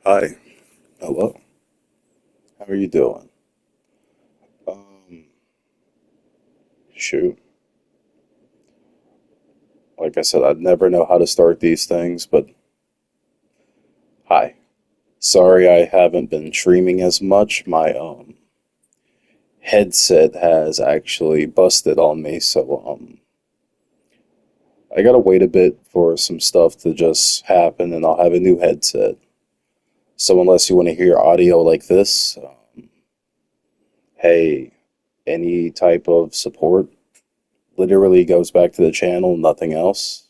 Hi, hello. How are you doing? Um, Shoot. Like I said, I'd never know how to start these things, but hi. Sorry I haven't been streaming as much. My headset has actually busted on me, so I gotta wait a bit for some stuff to just happen and I'll have a new headset. So unless you want to hear audio like this, hey, any type of support literally goes back to the channel, nothing else.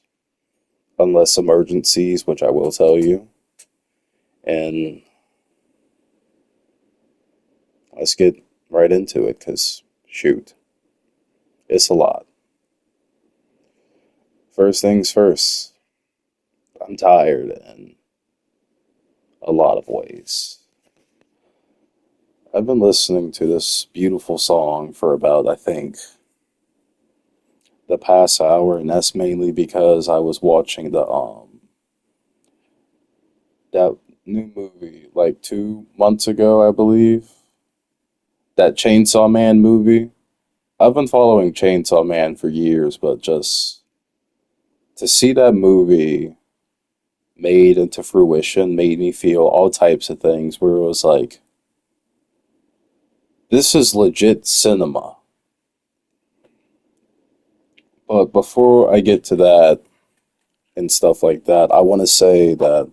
Unless emergencies, which I will tell you. And let's get right into it because, shoot, it's a lot. First things first, I'm tired in a lot of ways. I've been listening to this beautiful song for about, I think, the past hour, and that's mainly because I was watching that new movie like 2 months ago, I believe. That Chainsaw Man movie. I've been following Chainsaw Man for years, but just to see that movie made into fruition made me feel all types of things where it was like, this is legit cinema. But before I get to that and stuff like that, I want to say that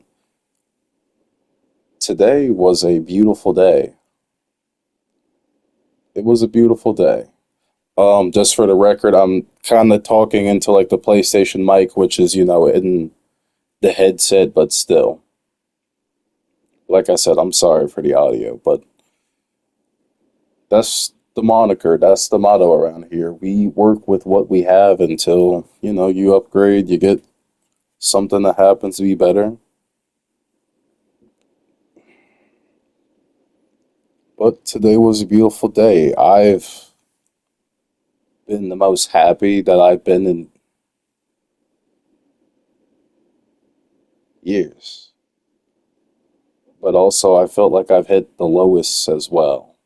today was a beautiful day. It was a beautiful day. Just for the record, I'm kind of talking into like the PlayStation mic, which is, in the headset, but still. Like I said, I'm sorry for the audio, but that's the moniker, that's the motto around here. We work with what we have until, you upgrade, you get something that happens to be better. But today was a beautiful day. I've been the most happy that I've been in years. But also, I felt like I've hit the lowest as well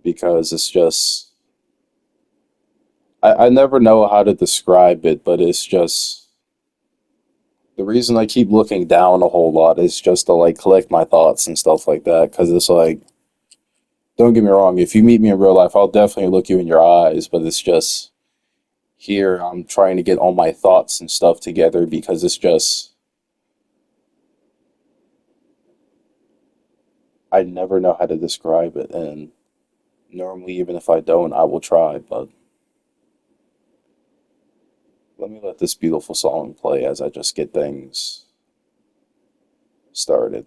because it's just, I never know how to describe it, but it's just the reason I keep looking down a whole lot is just to like collect my thoughts and stuff like that. Because it's like, don't get me wrong, if you meet me in real life, I'll definitely look you in your eyes, but it's just here I'm trying to get all my thoughts and stuff together because it's just, I never know how to describe it. And normally, even if I don't, I will try. But let me let this beautiful song play as I just get things started.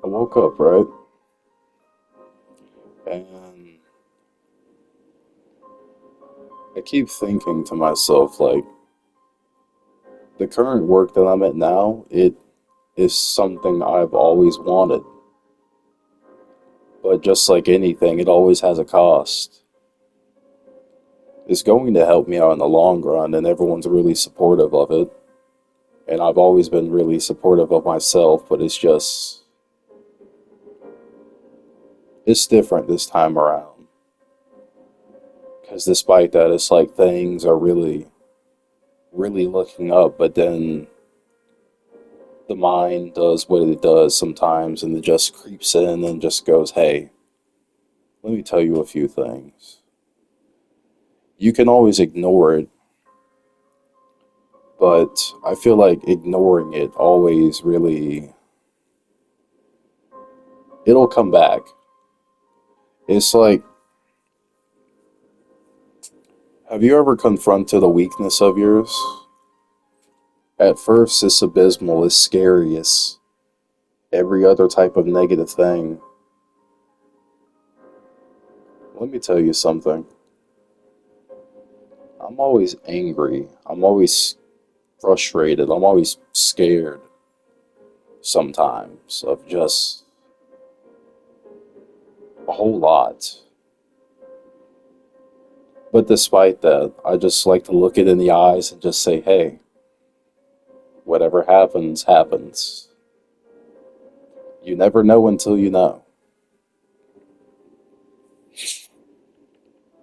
I woke up, right? And I keep thinking to myself, like, the current work that I'm at now, it is something I've always wanted. But just like anything, it always has a cost. It's going to help me out in the long run, and everyone's really supportive of it. And I've always been really supportive of myself, but it's different this time around. Because despite that, it's like things are really, really looking up, but then the mind does what it does sometimes, and it just creeps in and just goes, hey, let me tell you a few things. You can always ignore it, but I feel like ignoring it always really, it'll come back. It's like, have you ever confronted a weakness of yours? At first, it's abysmal, it's scary, it's every other type of negative thing. Let me tell you something. I'm always angry. I'm always frustrated. I'm always scared sometimes of just a whole lot. But despite that, I just like to look it in the eyes and just say, hey, whatever happens, happens. You never know until you know.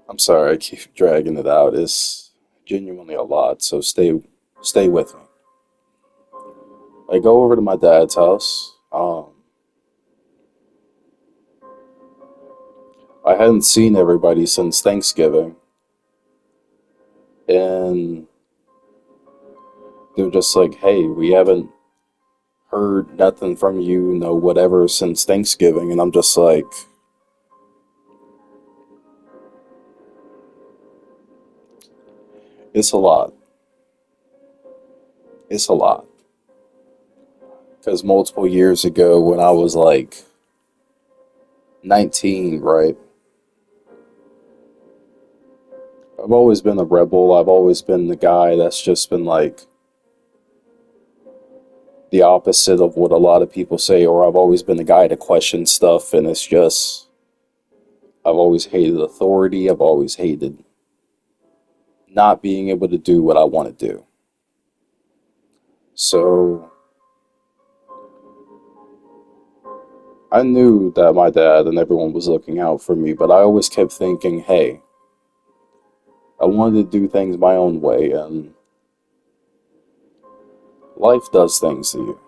I'm sorry, I keep dragging it out. It's genuinely a lot, so stay with me. I go over to my dad's house. I hadn't seen everybody since Thanksgiving, and they're just like, "Hey, we haven't heard nothing from you, no whatever, since Thanksgiving," and I'm just like, "It's a lot. It's a lot." Because multiple years ago, when I was like 19, right? I've always been a rebel. I've always been the guy that's just been like the opposite of what a lot of people say, or I've always been the guy to question stuff, and it's just, I've always hated authority. I've always hated not being able to do what I want to do. So I knew that my dad and everyone was looking out for me, but I always kept thinking, hey, I wanted to do things my own way, and life does things to you.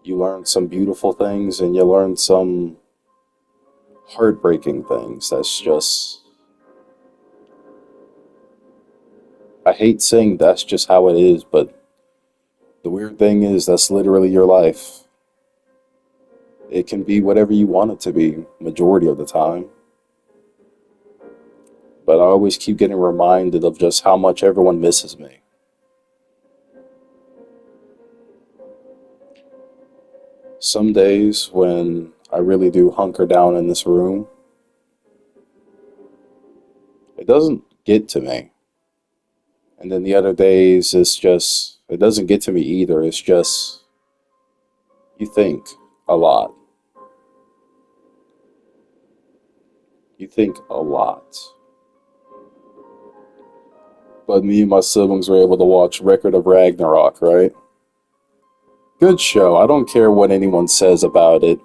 You learn some beautiful things and you learn some heartbreaking things. That's just, I hate saying that's just how it is, but the weird thing is that's literally your life. It can be whatever you want it to be, majority of the time. But I always keep getting reminded of just how much everyone misses me. Some days when I really do hunker down in this room, it doesn't get to me. And then the other days, it's just, it doesn't get to me either. It's just, you think a lot. You think a lot. But me and my siblings were able to watch Record of Ragnarok, right? Good show. I don't care what anyone says about it,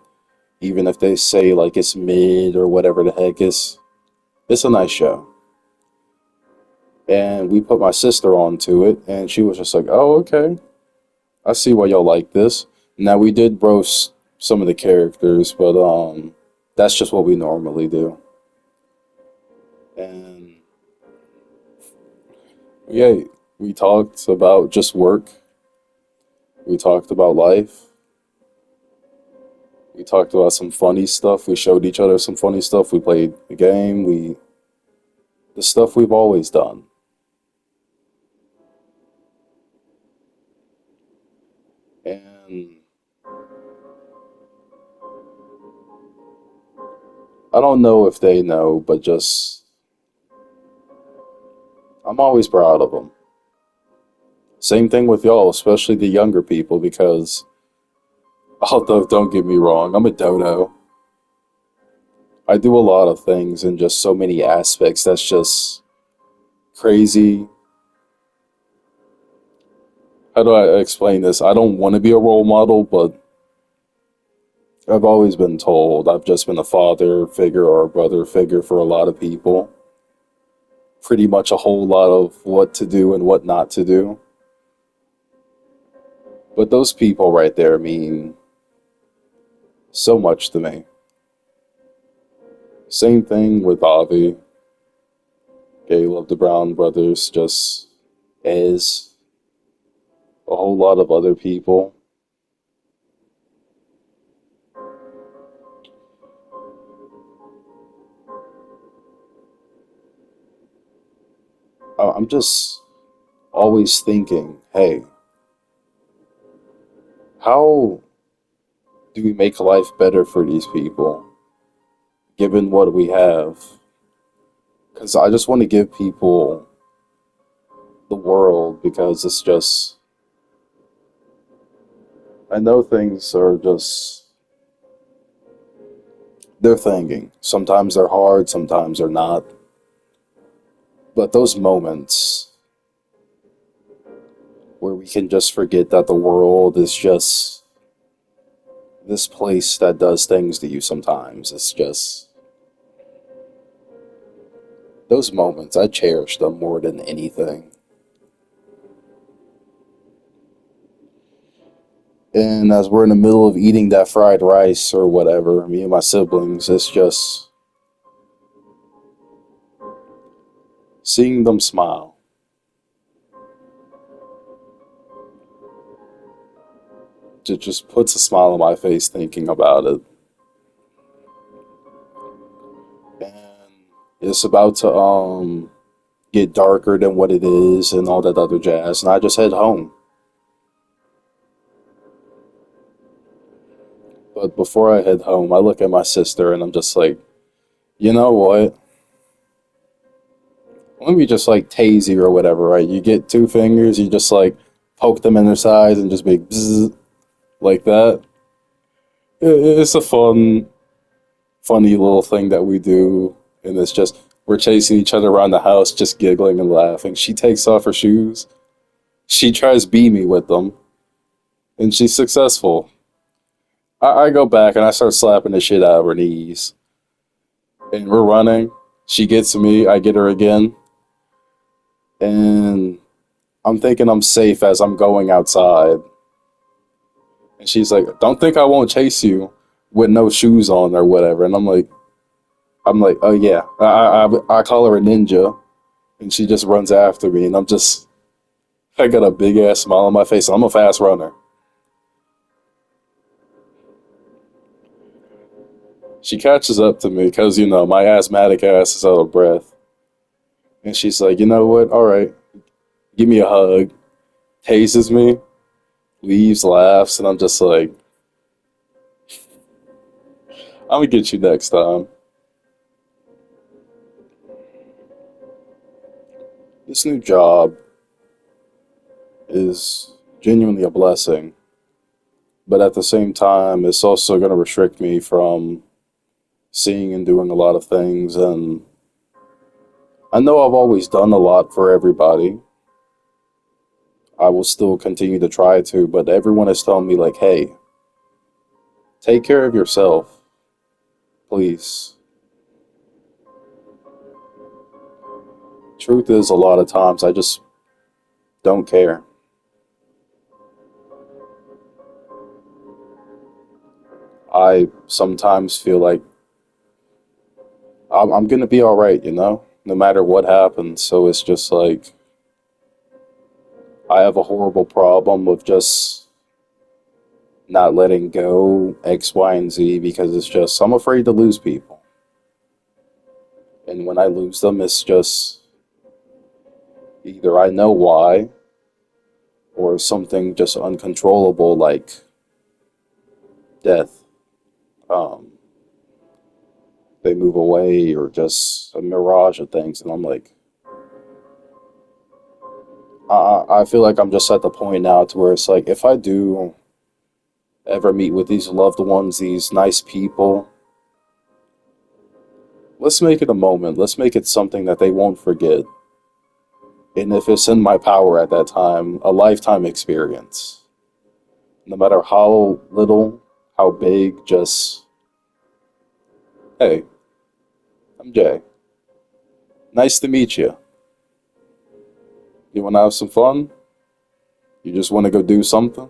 even if they say like it's mid or whatever the heck. It's a nice show. And we put my sister onto it, and she was just like, "Oh, okay. I see why y'all like this." Now we did roast some of the characters, but that's just what we normally do. And yeah, we talked about just work. We talked about life. We talked about some funny stuff. We showed each other some funny stuff. We played a game. The stuff we've always done. And I don't know if they know, but just I'm always proud of them. Same thing with y'all, especially the younger people, because although don't get me wrong, I'm a dodo. I do a lot of things in just so many aspects that's just crazy. How do I explain this? I don't want to be a role model, but I've always been told I've just been a father figure or a brother figure for a lot of people. Pretty much a whole lot of what to do and what not to do. But those people right there mean so much to me. Same thing with Avi, Caleb, the Brown brothers, just as a whole lot of other people. I'm just always thinking, hey, how do we make life better for these people, given what we have? Because I just want to give people the world because it's just, I know things are just, they're thinking. Sometimes they're hard, sometimes they're not. But those moments where we can just forget that the world is just this place that does things to you sometimes. It's just those moments, I cherish them more than anything. And as we're in the middle of eating that fried rice or whatever, me and my siblings, it's just seeing them smile. It just puts a smile on my face thinking about it. And it's about to get darker than what it is and all that other jazz. And I just head home. But before I head home, I look at my sister and I'm just like, you know what? Let me just like tase you or whatever, right? You get two fingers, you just like poke them in their sides and just be bzzz, like that. It's a funny little thing that we do. And it's just, we're chasing each other around the house, just giggling and laughing. She takes off her shoes. She tries beat me with them, and she's successful. I go back and I start slapping the shit out of her knees. And we're running. She gets me, I get her again. And I'm thinking I'm safe as I'm going outside. And she's like, "Don't think I won't chase you with no shoes on or whatever." And I'm like, "Oh yeah." I call her a ninja, and she just runs after me, and I got a big ass smile on my face. I'm a fast runner. She catches up to me because my asthmatic ass is out of breath, and she's like, "You know what? All right, give me a hug." Tases me, leaves, laughs, and I'm just like, "I'm gonna get you next time." This new job is genuinely a blessing, but at the same time, it's also going to restrict me from seeing and doing a lot of things. And I know I've always done a lot for everybody. I will still continue to try to, but everyone is telling me, like, hey, take care of yourself, please. Truth is, a lot of times I just don't care. I sometimes feel like I'm going to be all right, no matter what happens. So it's just like I have a horrible problem with just not letting go X, Y, and Z because it's just, I'm afraid to lose people. And when I lose them, it's just either I know why or something just uncontrollable like death. Um, they move away or just a mirage of things. And I'm like, I feel like I'm just at the point now to where it's like, if I do ever meet with these loved ones, these nice people, let's make it a moment. Let's make it something that they won't forget. And if it's in my power at that time, a lifetime experience. No matter how little, how big, just, hey, I'm Jay. Nice to meet you. You want to have some fun? You just want to go do something?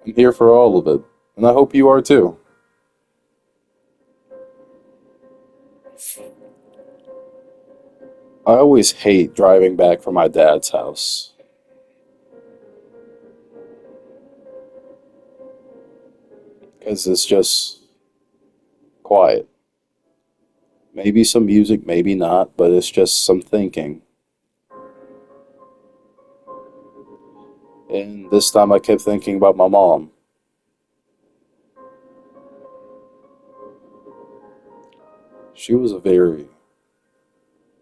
I'm here for all of it. And I hope you are too. I always hate driving back from my dad's house because it's just quiet. Maybe some music, maybe not, but it's just some thinking. And this time I kept thinking about my mom. She was a very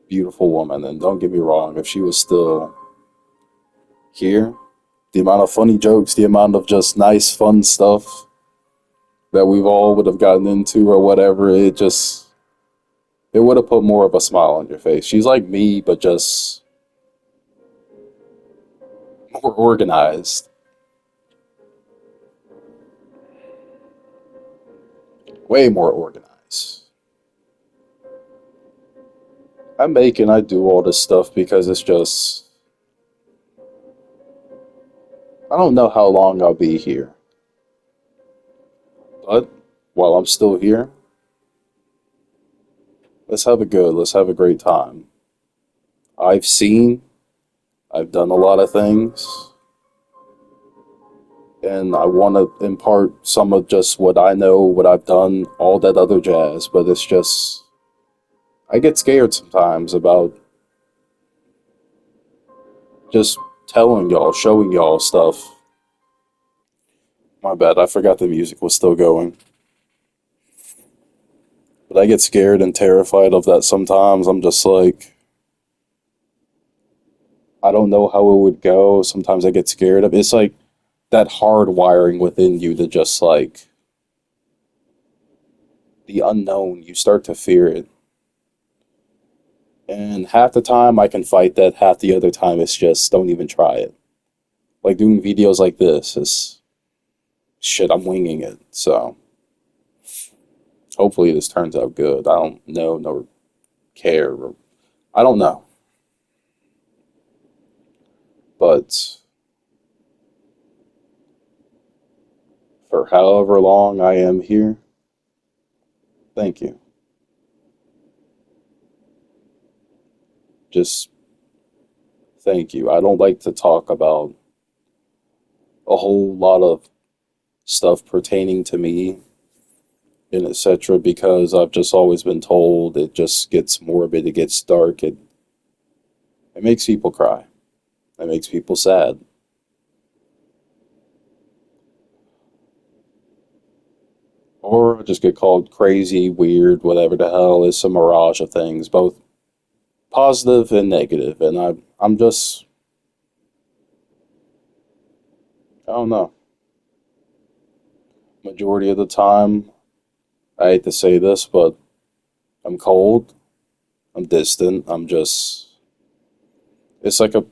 beautiful woman, and don't get me wrong, if she was still here, the amount of funny jokes, the amount of just nice, fun stuff that we've all would have gotten into or whatever, it just, It would have put more of a smile on your face. She's like me, but just more organized, way more organized. I make and I do all this stuff because it's just, I don't know how long I'll be here. But while I'm still here, let's have a great time. I've seen, I've done a lot of things, and I want to impart some of just what I know, what I've done, all that other jazz, but it's just, I get scared sometimes about just telling y'all, showing y'all stuff. My bad, I forgot the music was still going. But I get scared and terrified of that sometimes. I'm just like, I don't know how it would go. Sometimes I get scared of it's like that hard wiring within you to just like the unknown. You start to fear it. And half the time I can fight that, half the other time it's just don't even try it. Like doing videos like this is shit, I'm winging it. So hopefully this turns out good. I don't know nor care. I don't know. But for however long I am here, thank you. Just thank you. I don't like to talk about a whole lot of stuff pertaining to me and etc. because I've just always been told it just gets morbid, it gets dark, it makes people cry, it makes people sad. Or I just get called crazy, weird, whatever the hell. It's a mirage of things, both positive and negative. And I'm just, I don't know. Majority of the time, I hate to say this, but I'm cold, I'm distant, I'm just, it's like a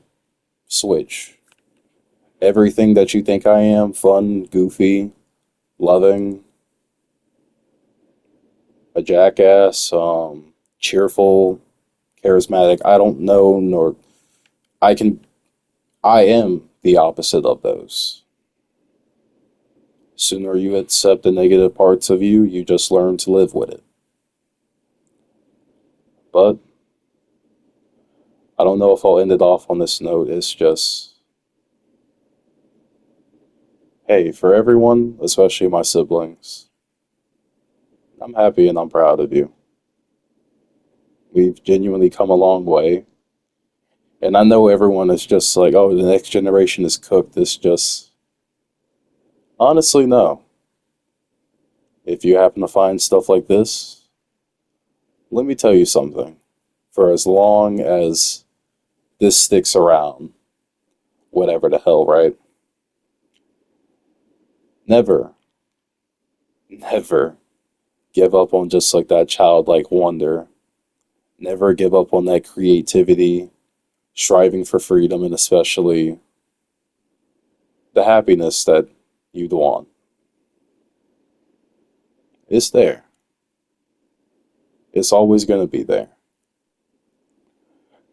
switch. Everything that you think I am, fun, goofy, loving, a jackass, cheerful, charismatic, I don't know, nor I can, I am the opposite of those. Sooner you accept the negative parts of you, you just learn to live with it. But I don't know if I'll end it off on this note. It's just, hey, for everyone, especially my siblings, I'm happy and I'm proud of you. We've genuinely come a long way. And I know everyone is just like, oh, the next generation is cooked. It's just, honestly, no. If you happen to find stuff like this, let me tell you something. For as long as this sticks around, whatever the hell, right? Never, never give up on just like that childlike wonder. Never give up on that creativity, striving for freedom, and especially the happiness that you'd want. It's there. It's always going to be there.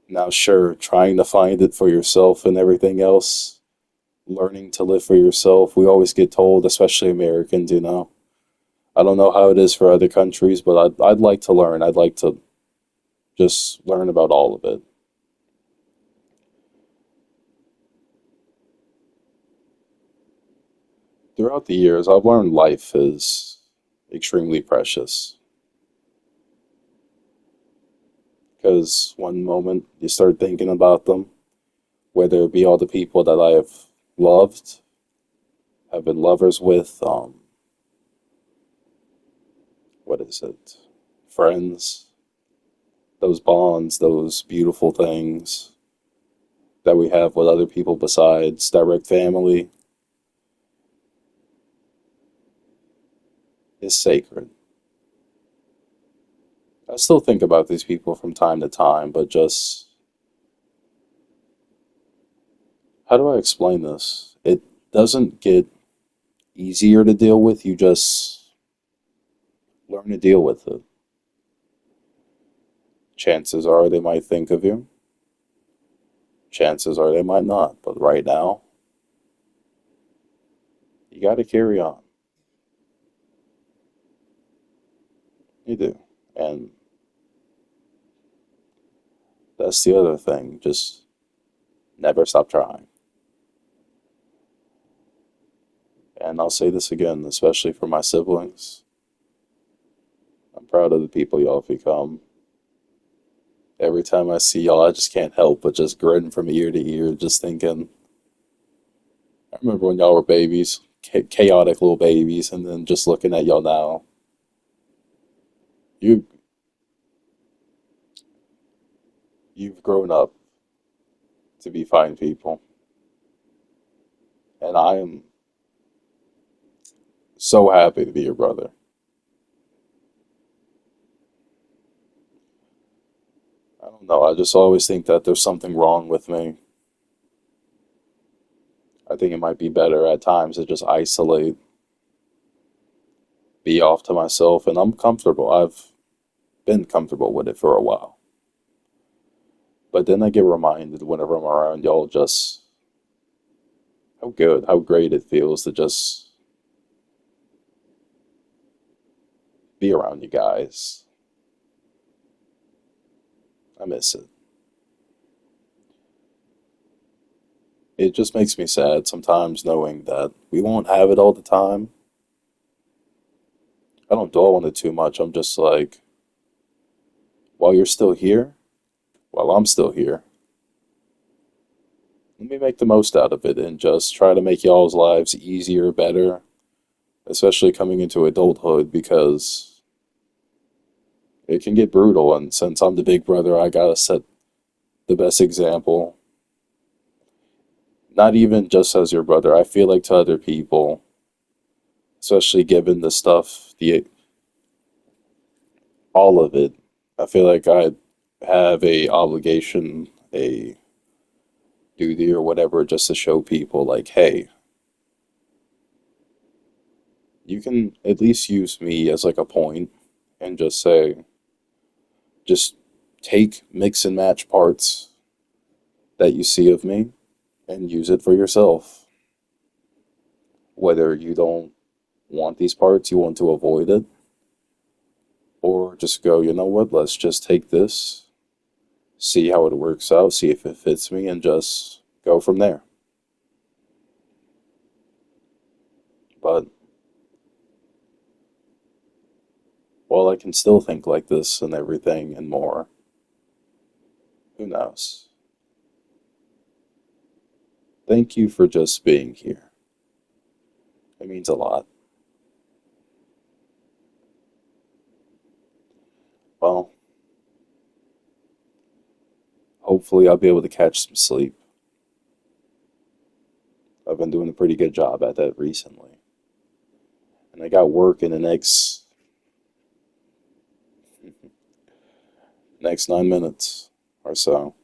Now, sure, trying to find it for yourself and everything else, learning to live for yourself, we always get told, especially Americans, you know. I don't know how it is for other countries, but I'd like to learn. I'd like to just learn about all of it. Throughout the years, I've learned life is extremely precious because one moment you start thinking about them, whether it be all the people that I have loved, have been lovers with, what is it? Friends, those bonds, those beautiful things that we have with other people besides direct family is sacred. I still think about these people from time to time, but just how do I explain this? It doesn't get easier to deal with, you just learn to deal with it. Chances are they might think of you, chances are they might not, but right now, you got to carry on. You do. And that's the other thing, just never stop trying. And I'll say this again, especially for my siblings. I'm proud of the people y'all have become. Every time I see y'all, I just can't help but just grin from ear to ear, just thinking, I remember when y'all were babies, chaotic little babies, and then just looking at y'all now. You you've grown up to be fine people, and I am so happy to be your brother. I don't know, I just always think that there's something wrong with me. I think it might be better at times to just isolate, be off to myself, and I'm comfortable. I've been comfortable with it for a while. But then I get reminded whenever I'm around y'all just how good, how great it feels to just be around you guys. I miss it. It just makes me sad sometimes knowing that we won't have it all the time. I don't dwell on it too much. I'm just like, while you're still here, while I'm still here, let me make the most out of it and just try to make y'all's lives easier, better, especially coming into adulthood because it can get brutal. And since I'm the big brother, I gotta set the best example. Not even just as your brother, I feel like to other people, especially given the stuff, the all of it, I feel like I have a obligation, a duty or whatever, just to show people like, hey, you can at least use me as like a point and just say, just take mix and match parts that you see of me and use it for yourself. Whether you don't want these parts, you want to avoid it, or just go, you know what, let's just take this, see how it works out, see if it fits me, and just go from there. But while I can still think like this and everything and more, who knows? Thank you for just being here. It means a lot. Well, hopefully I'll be able to catch some sleep. I've been doing a pretty good job at that recently. And I got work in the next 9 minutes or so.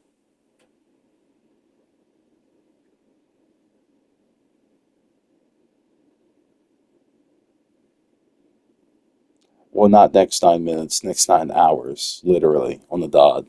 Well, not next 9 minutes, next 9 hours, literally, on the dot.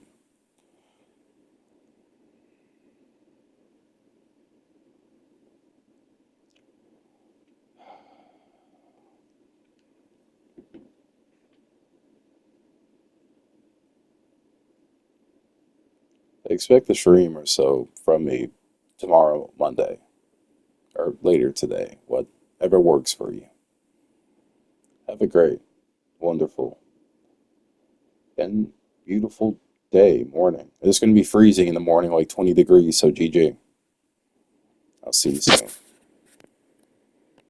Expect the stream or so from me tomorrow, Monday, or later today, whatever works for you. Have a great, wonderful, and beautiful day, morning. It's going to be freezing in the morning, like 20 degrees, so GG. I'll see you soon.